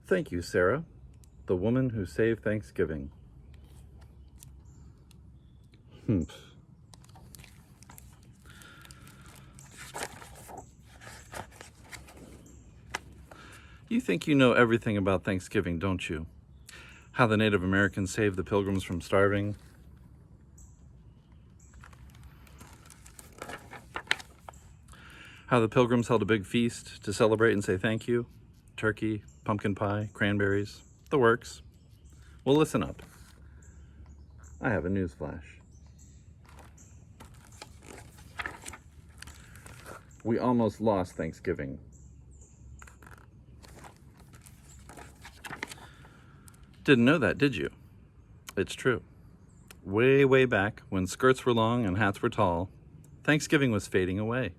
Thank you, Sarah, the woman who saved Thanksgiving. Humph. You think you know everything about Thanksgiving, don't you? How the Native Americans saved the Pilgrims from starving. How the Pilgrims held a big feast to celebrate and say thank you. Turkey, pumpkin pie, cranberries, the works. Well, listen up. I have a news flash. We almost lost Thanksgiving. Didn't know that, did you? It's true. Way, way back, when skirts were long and hats were tall, Thanksgiving was fading away.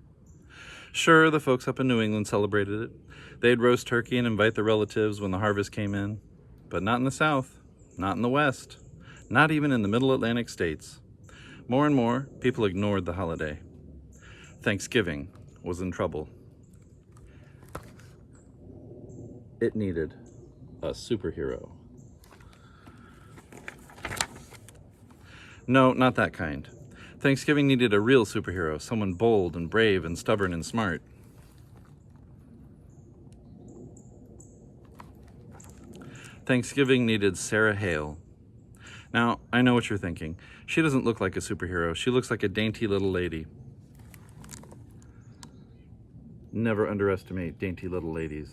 Sure, the folks up in New England celebrated it. They'd roast turkey and invite the relatives when the harvest came in. But not in the South, not in the West, not even in the Middle Atlantic states. More and more, people ignored the holiday. Thanksgiving was in trouble. It needed a superhero. No, not that kind. Thanksgiving needed a real superhero, someone bold and brave and stubborn and smart. Thanksgiving needed Sarah Hale. Now, I know what you're thinking. She doesn't look like a superhero. She looks like a dainty little lady. Never underestimate dainty little ladies.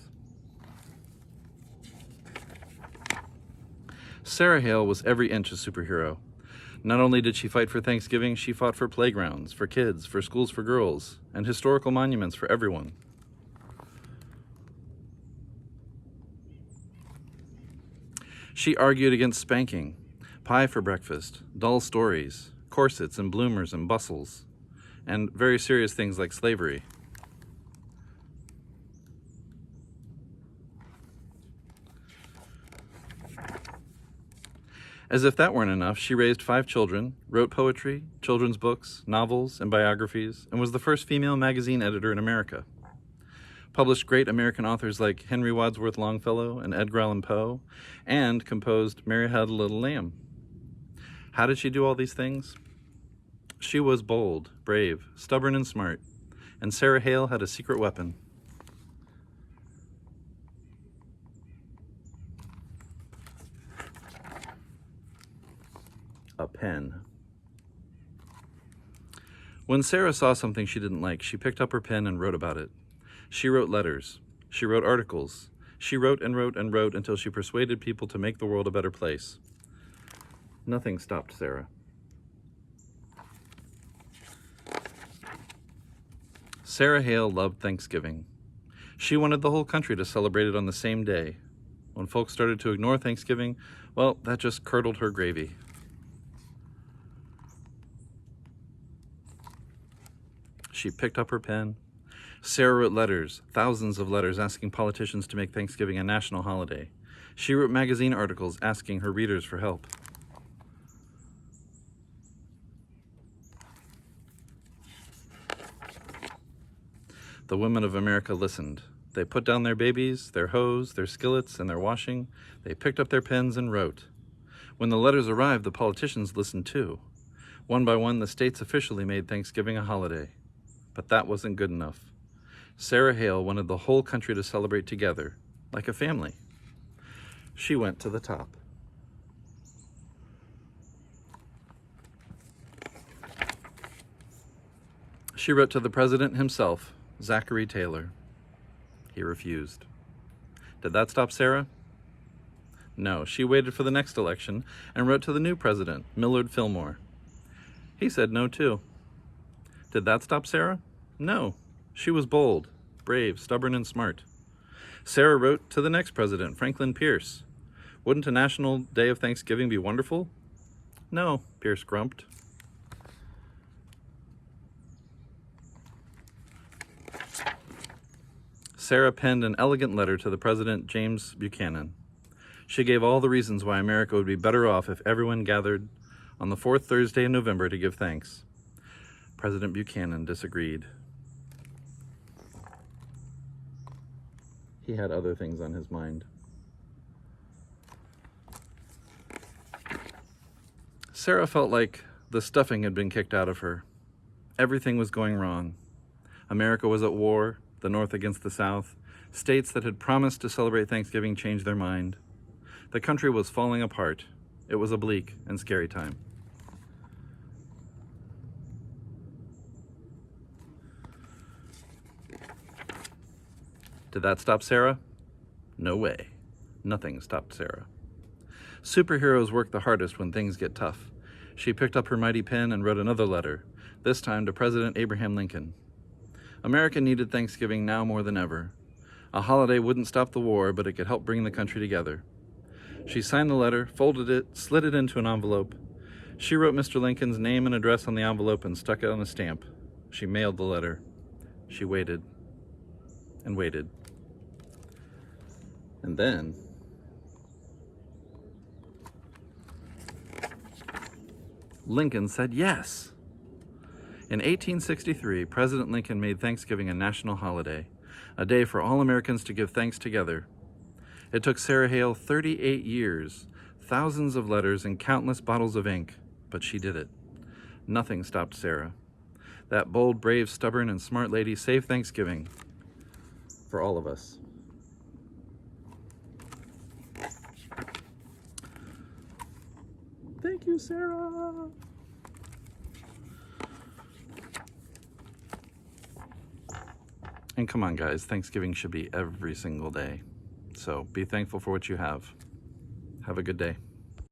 Sarah Hale was every inch a superhero. Not only did she fight for Thanksgiving, she fought for playgrounds, for kids, for schools for girls, and historical monuments for everyone. She argued against spanking, pie for breakfast, dull stories, corsets and bloomers and bustles, and very serious things like slavery. As if that weren't enough, she raised 5 children, wrote poetry, children's books, novels, and biographies, and was the first female magazine editor in America. Published great American authors like Henry Wadsworth Longfellow and Edgar Allan Poe, and composed Mary Had a Little Lamb. How did she do all these things? She was bold, brave, stubborn, and smart, and Sarah Hale had a secret weapon. A pen. When Sarah saw something she didn't like, she picked up her pen and wrote about it. She wrote letters. She wrote articles. She wrote and wrote and wrote until she persuaded people to make the world a better place. Nothing stopped Sarah. Sarah Hale loved Thanksgiving. She wanted the whole country to celebrate it on the same day. When folks started to ignore Thanksgiving, well, that just curdled her gravy. She picked up her pen. Sarah wrote letters, thousands of letters asking politicians to make Thanksgiving a national holiday. She wrote magazine articles asking her readers for help. The women of America listened. They put down their babies, their hoes, their skillets, and their washing. They picked up their pens and wrote. When the letters arrived, the politicians listened too. One by one, the states officially made Thanksgiving a holiday. But that wasn't good enough. Sarah Hale wanted the whole country to celebrate together, like a family. She went to the top. She wrote to the president himself, Zachary Taylor. He refused. Did that stop Sarah? No, she waited for the next election and wrote to the new president, Millard Fillmore. He said no too. Did that stop Sarah? No. She was bold, brave, stubborn, and smart. Sarah wrote to the next president, Franklin Pierce. Wouldn't a national day of Thanksgiving be wonderful? No, Pierce grumped. Sarah penned an elegant letter to the president, James Buchanan. She gave all the reasons why America would be better off if everyone gathered on the 4th Thursday in November to give thanks. President Buchanan disagreed. He had other things on his mind. Sarah felt like the stuffing had been kicked out of her. Everything was going wrong. America was at war, the North against the South. States that had promised to celebrate Thanksgiving changed their mind. The country was falling apart. It was a bleak and scary time. Did that stop Sarah? No way. Nothing stopped Sarah. Superheroes work the hardest when things get tough. She picked up her mighty pen and wrote another letter, this time to President Abraham Lincoln. America needed Thanksgiving now more than ever. A holiday wouldn't stop the war, but it could help bring the country together. She signed the letter, folded it, slid it into an envelope. She wrote Mr. Lincoln's name and address on the envelope and stuck it on a stamp. She mailed the letter. She waited and waited. And then Lincoln said yes. In 1863, President Lincoln made Thanksgiving a national holiday, a day for all Americans to give thanks together. It took Sarah Hale 38 years, thousands of letters, and countless bottles of ink, but she did it. Nothing stopped Sarah. That bold, brave, stubborn, and smart lady saved Thanksgiving for all of us. Thank you, Sarah. And come on, guys, Thanksgiving should be every single day. So be thankful for what you have. Have a good day.